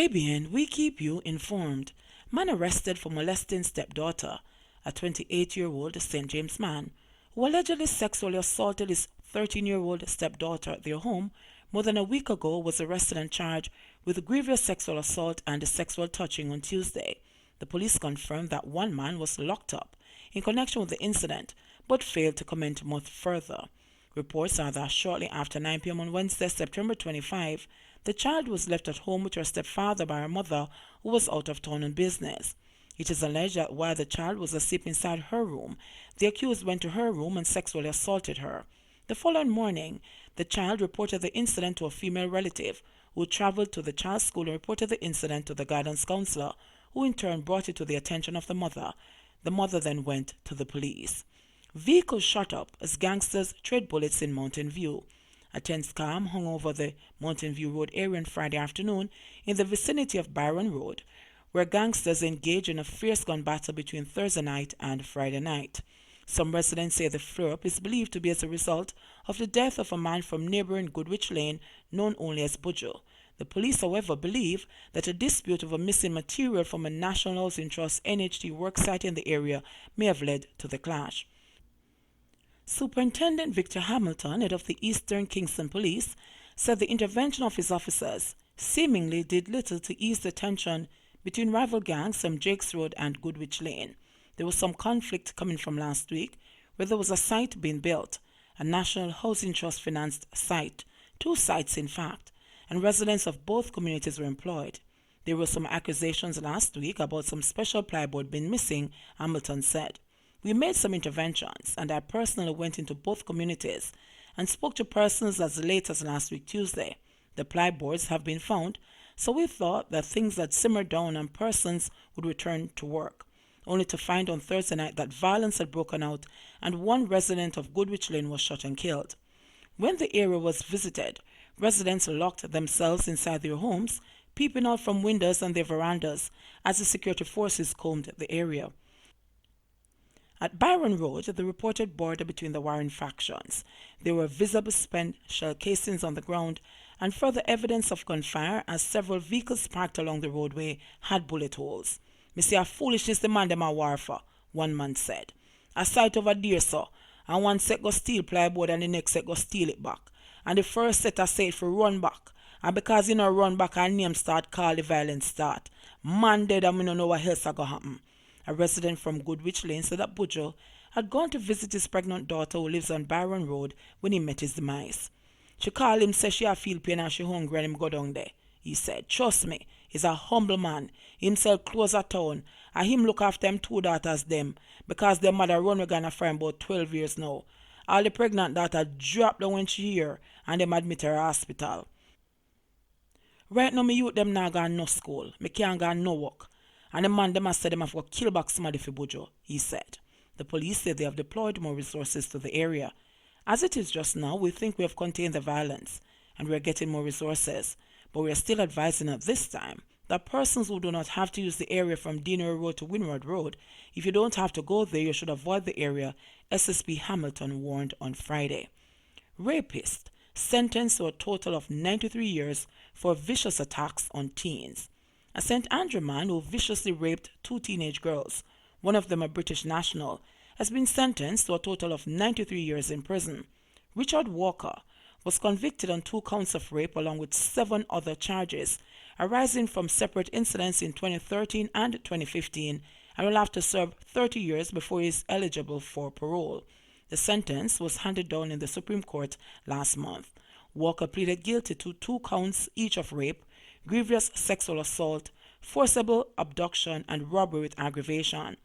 JBN, we keep you informed. Man arrested for molesting stepdaughter. A 28-year-old St. James man who allegedly sexually assaulted his 13-year-old stepdaughter at their home more than a week ago was arrested and charged with grievous sexual assault and sexual touching on Tuesday. The police confirmed that one man was locked up in connection with the incident but failed to comment much further. Reports are that shortly after 9 p.m. on Wednesday, September 25, the child was left at home with her stepfather by her mother, who was out of town on business. It is alleged that while the child was asleep inside her room, the accused went to her room and sexually assaulted her. The following morning, the child reported the incident to a female relative, who traveled to the child's school and reported the incident to the guidance counselor, who in turn brought it to the attention of the mother. The mother then went to the police. Vehicles shot up as gangsters trade bullets in Mountain View. A tense calm hung over the Mountain View Road area on Friday afternoon in the vicinity of Byron Road, where gangsters engaged in a fierce gun battle between Thursday night and Friday night. Some residents say the flare-up is believed to be as a result of the death of a man from neighboring Goodwich Lane, known only as Bujo. The police, however, believe that a dispute over missing material from a National Housing Trust NHT worksite in the area may have led to the clash. Superintendent Victor Hamilton, head of the Eastern Kingston Police, said the intervention of his officers seemingly did little to ease the tension between rival gangs from Jakes Road and Goodwich Lane. There was some conflict coming from last week, where there was a site being built, a National Housing Trust financed site, 2 sites in fact, and residents of both communities were employed. There were some accusations last week about some special plywood being missing, Hamilton said. We made some interventions, and I personally went into both communities and spoke to persons as late as last week Tuesday. The plyboards have been found, so we thought that things had simmered down and persons would return to work, only to find on Thursday night that violence had broken out and one resident of Goodwich Lane was shot and killed. When the area was visited, residents locked themselves inside their homes, peeping out from windows and their verandas as the security forces combed the area. At Byron Road, the reported border between the warring factions, there were visible spent shell casings on the ground and further evidence of gunfire as several vehicles parked along the roadway had bullet holes. "Me say a foolishness the man dem a war for," one man said. "A site over there, sir, and one set go steal plywood and the next set go steal it back. And the first set a say it for run back. And because you know run back and name start call the violence start. Man dead and me no know what else a go happen." A resident from Goodwich Lane said that Bujo had gone to visit his pregnant daughter who lives on Byron Road when he met his demise. "She called him, said she a feel pain and she hungry and him go down there," he said. "Trust me, he's a humble man. Him sell clothes at town and him look after them 2 daughters them because their mother run with Ghana for about 12 years now. All the pregnant daughter dropped down when she here and them admit her hospital. Right now me youth them now got no school. Me can't go no work. And the man them has said them have to kill back somebody for Bujo," he said. The police said they have deployed more resources to the area. "As it is just now, we think we have contained the violence and we are getting more resources, but we are still advising at this time that persons who do not have to use the area from Dunoon Road to Windward Road, if you don't have to go there, you should avoid the area," SSP Hamilton warned on Friday. Rapist sentenced to a total of 93 years for vicious attacks on teens. A St. Andrew man who viciously raped 2 teenage girls, one of them a British national, has been sentenced to a total of 93 years in prison. Richard Walker was convicted on 2 counts of rape along with 7 other charges arising from separate incidents in 2013 and 2015 and will have to serve 30 years before he is eligible for parole. The sentence was handed down in the Supreme Court last month. Walker pleaded guilty to 2 counts each of rape, grievous sexual assault, forcible abduction, and robbery with aggravation.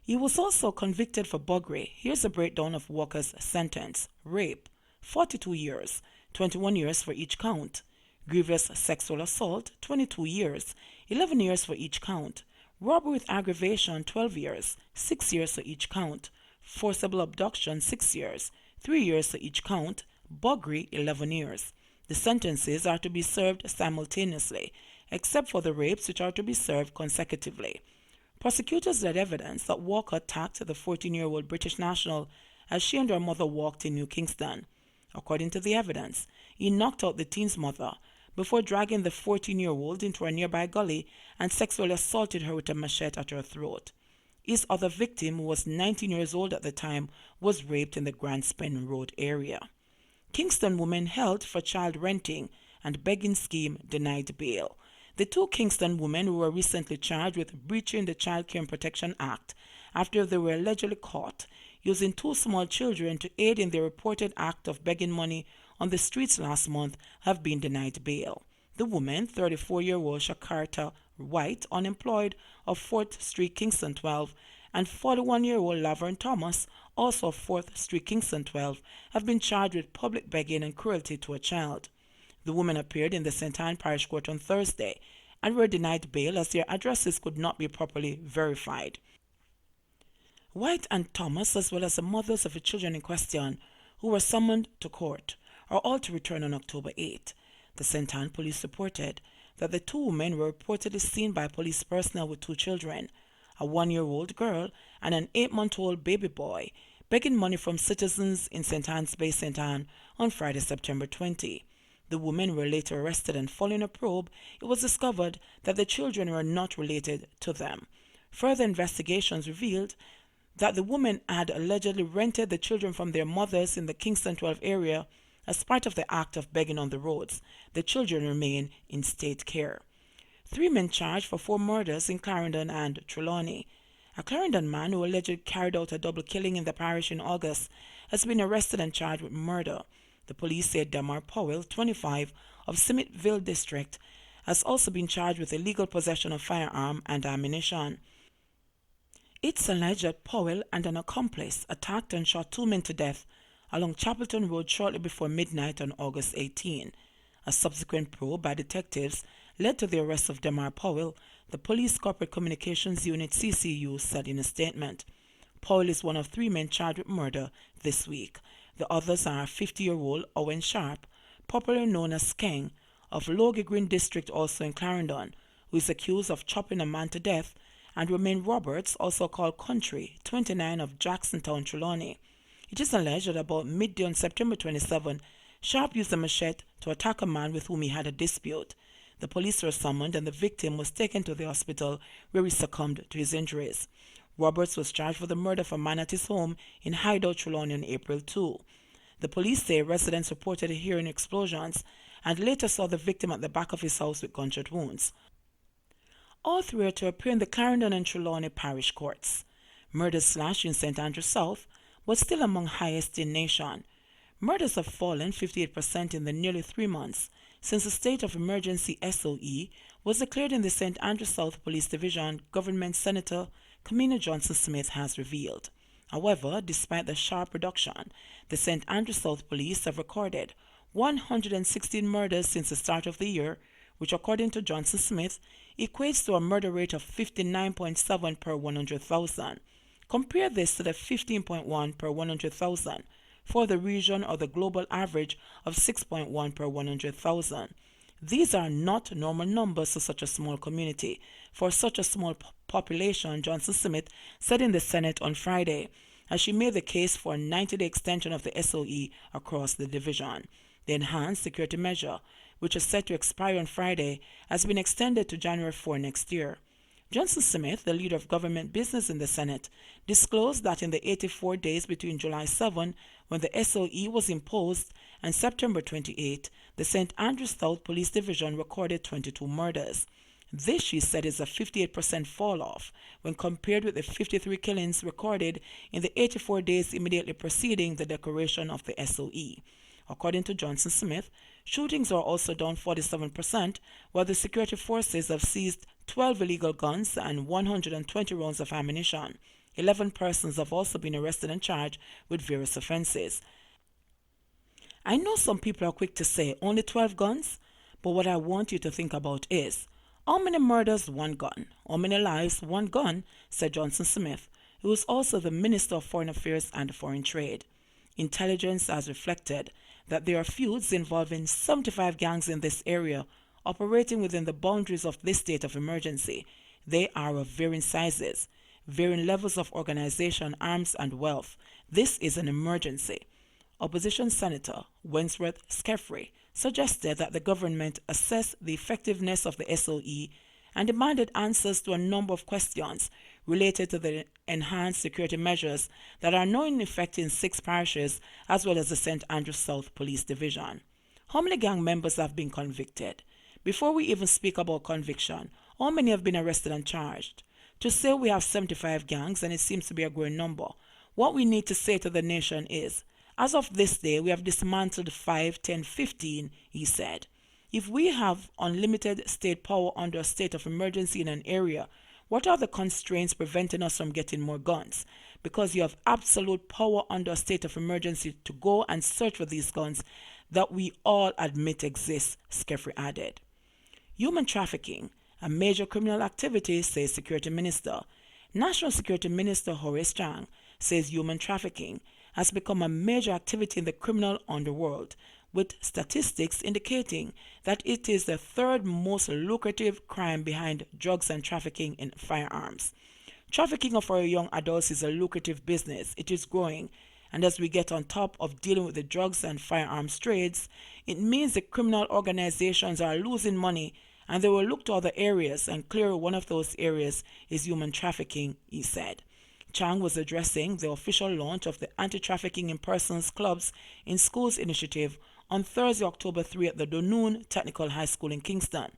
He was also convicted for buggery. Here's a breakdown of Walker's sentence. Rape, 42 years, 21 years for each count. Grievous sexual assault, 22 years, 11 years for each count. Robbery with aggravation, 12 years, 6 years for each count. Forcible abduction, 6 years, 3 years for each count. Buggery, 11 years. The sentences are to be served simultaneously, except for the rapes which are to be served consecutively. Prosecutors had evidence that Walker attacked the 14-year-old British national as she and her mother walked in New Kingston. According to the evidence, he knocked out the teen's mother, before dragging the 14-year-old into a nearby gully and sexually assaulted her with a machete at her throat. His other victim, who was 19 years old at the time, was raped in the Grand Spen Road area. Kingston women held for child renting and begging scheme denied bail. The two Kingston women who were recently charged with breaching the Child Care and Protection Act after they were allegedly caught using two small children to aid in their reported act of begging money on the streets last month have been denied bail. The woman, 34-year-old Shakarta White, unemployed, of 4th Street, Kingston 12, and 41-year-old Laverne Thomas, also of 4th Street, Kingston 12, have been charged with public begging and cruelty to a child. The women appeared in the St. Anne Parish Court on Thursday and were denied bail as their addresses could not be properly verified. White and Thomas, as well as the mothers of the children in question, who were summoned to court, are all to return on October 8. The St. Anne police reported that the two women were reportedly seen by police personnel with two children, a 1-year-old girl and an 8-month-old baby boy, begging money from citizens in St. Anne's Bay, St. Anne, on Friday, September 20. The women were later arrested, and following a probe, it was discovered that the children were not related to them. Further investigations revealed that the women had allegedly rented the children from their mothers in the Kingston 12 area as part of the act of begging on the roads. The children remain in state care. 3 men charged for 4 murders in Clarendon and Trelawney. A Clarendon man who allegedly carried out a double killing in the parish in August has been arrested and charged with murder. The police said Damar Powell, 25, of Smithville District, has also been charged with illegal possession of firearm and ammunition. It's alleged that Powell and an accomplice attacked and shot 2 men to death along Chapelton Road shortly before midnight on August 18. A subsequent probe by detectives led to the arrest of Damar Powell, the Police Corporate Communications Unit CCU said in a statement. Powell is one of 3 men charged with murder this week. The others are 50-year-old Owen Sharp, popularly known as Chang, of Logie Green District, also in Clarendon, who is accused of chopping a man to death, and Romaine Roberts, also called Country, 29, of Jacksontown, Trelawney. It is alleged that about midday on September 27, Sharp used a machete to attack a man with whom he had a dispute. The police were summoned and the victim was taken to the hospital where he succumbed to his injuries. Roberts was charged for the murder of a man at his home in Hideout, Trelawney on April 2. The police say residents reported hearing explosions and later saw the victim at the back of his house with gunshot wounds. All 3 are to appear in the Clarendon and Trelawney parish courts. Murders slashed in St. Andrew South was still among highest in nation. Murders have fallen 58% in the nearly 3 months since a state of emergency SOE was declared in the St. Andrew South Police Division, Government Senator Kamina Johnson-Smith has revealed. However, despite the sharp reduction, the St. Andrew South Police have recorded 116 murders since the start of the year, which according to Johnson-Smith equates to a murder rate of 59.7 per 100,000. Compare this to the 15.1 per 100,000 for the region or the global average of 6.1 per 100,000. These are not normal numbers for such a small community. For such a small population, Johnson-Smith said in the Senate on Friday, as she made the case for a 90-day extension of the SOE across the division. The enhanced security measure, which is set to expire on Friday, has been extended to January 4 next year. Johnson-Smith, the leader of government business in the Senate, disclosed that in the 84 days between July 7, when the SOE was imposed, and September 28, the St. Andrew South Police Division recorded 22 murders. This, she said, is a 58% fall-off when compared with the 53 killings recorded in the 84 days immediately preceding the declaration of the SOE. According to Johnson-Smith, shootings are also down 47%, while the security forces have seized 12 illegal guns and 120 rounds of ammunition. 11 persons have also been arrested and charged with various offenses. I know some people are quick to say only 12 guns, but what I want you to think about is, how many murders, 1 gun? How many lives, 1 gun? Said Johnson-Smith, who is also the Minister of Foreign Affairs and Foreign Trade. Intelligence has reflected that there are feuds involving 75 gangs in this area operating within the boundaries of this state of emergency. They are of varying sizes, varying levels of organization, arms, and wealth. This is an emergency. Opposition Senator Wentworth Skeffrey suggested that the government assess the effectiveness of the SOE and demanded answers to a number of questions related to the enhanced security measures that are now in effect in 6 parishes as well as the St. Andrews South Police Division. How many gang members have been convicted? Before we even speak about conviction, how many have been arrested and charged? To say we have 75 gangs, and it seems to be a growing number, what we need to say to the nation is, as of this day, we have dismantled 5, 10, 15, he said. If we have unlimited state power under a state of emergency in an area, what are the constraints preventing us from getting more guns? Because you have absolute power under a state of emergency to go and search for these guns that we all admit exist, Skeffrey added. Human trafficking, a major criminal activity, says Security Minister. National Security Minister Horace Chang says human trafficking has become a major activity in the criminal underworld, with statistics indicating that it is the 3rd most lucrative crime behind drugs and trafficking in firearms. Trafficking of our young adults is a lucrative business. It is growing, and as we get on top of dealing with the drugs and firearms trades, it means the criminal organizations are losing money and they will look to other areas, and clearly one of those areas is human trafficking, he said. Chang was addressing the official launch of the Anti-Trafficking in Persons Clubs in Schools initiative on Thursday, October 3 at the Dunoon Technical High School in Kingston.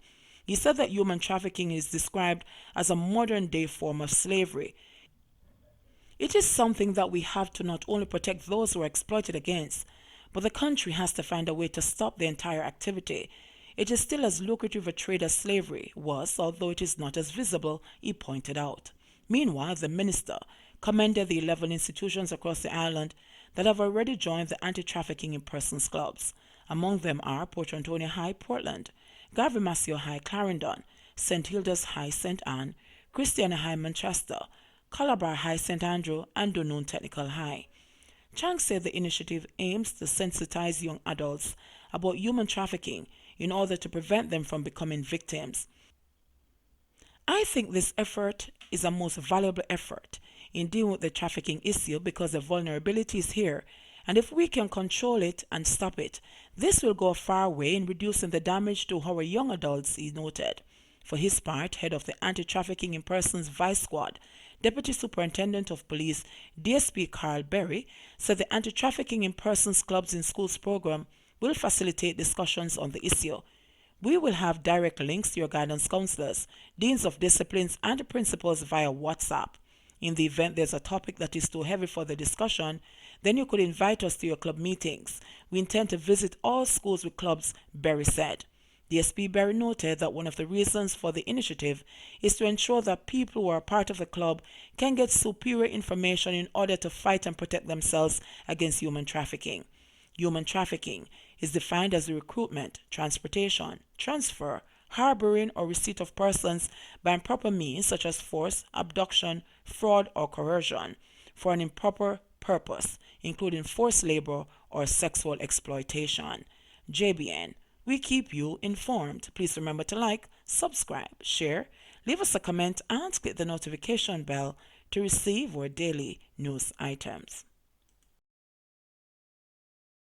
He said that human trafficking is described as a modern-day form of slavery. It is something that we have to not only protect those who are exploited against, but the country has to find a way to stop the entire activity. It is still as lucrative a trade as slavery was, although it is not as visible, he pointed out. Meanwhile, the minister commended the 11 institutions across the island that have already joined the Anti-Trafficking in Persons clubs. Among them are Port Antonio High, Portland, Garvey Maceo High, Clarendon, St. Hilda's High, St. Anne, Christiana High, Manchester, Calabar High, St. Andrew, and Dunoon Technical High. Chang said the initiative aims to sensitize young adults about human trafficking in order to prevent them from becoming victims. I think this effort is a most valuable effort in dealing with the trafficking issue because the vulnerability is here, and if we can control it and stop it, this will go a far way in reducing the damage to our young adults, he noted. For his part, head of the Anti-Trafficking in Persons Vice Squad, Deputy Superintendent of Police DSP Carl Berry, said the Anti-Trafficking in Persons Clubs in Schools program will facilitate discussions on the issue. We will have direct links to your guidance counselors, deans of disciplines, and principals via WhatsApp. In the event there's a topic that is too heavy for the discussion, then you could invite us to your club meetings. We intend to visit all schools with clubs, Berry said. DSP Berry noted that one of the reasons for the initiative is to ensure that people who are part of the club can get superior information in order to fight and protect themselves against human trafficking. Human trafficking is defined as the recruitment, transportation, transfer, harboring, or receipt of persons by improper means such as force, abduction, fraud, or coercion for an improper purpose, including forced labor or sexual exploitation. JBN, we keep you informed. Please remember to like, subscribe, share, leave us a comment, and click the notification bell to receive our daily news items.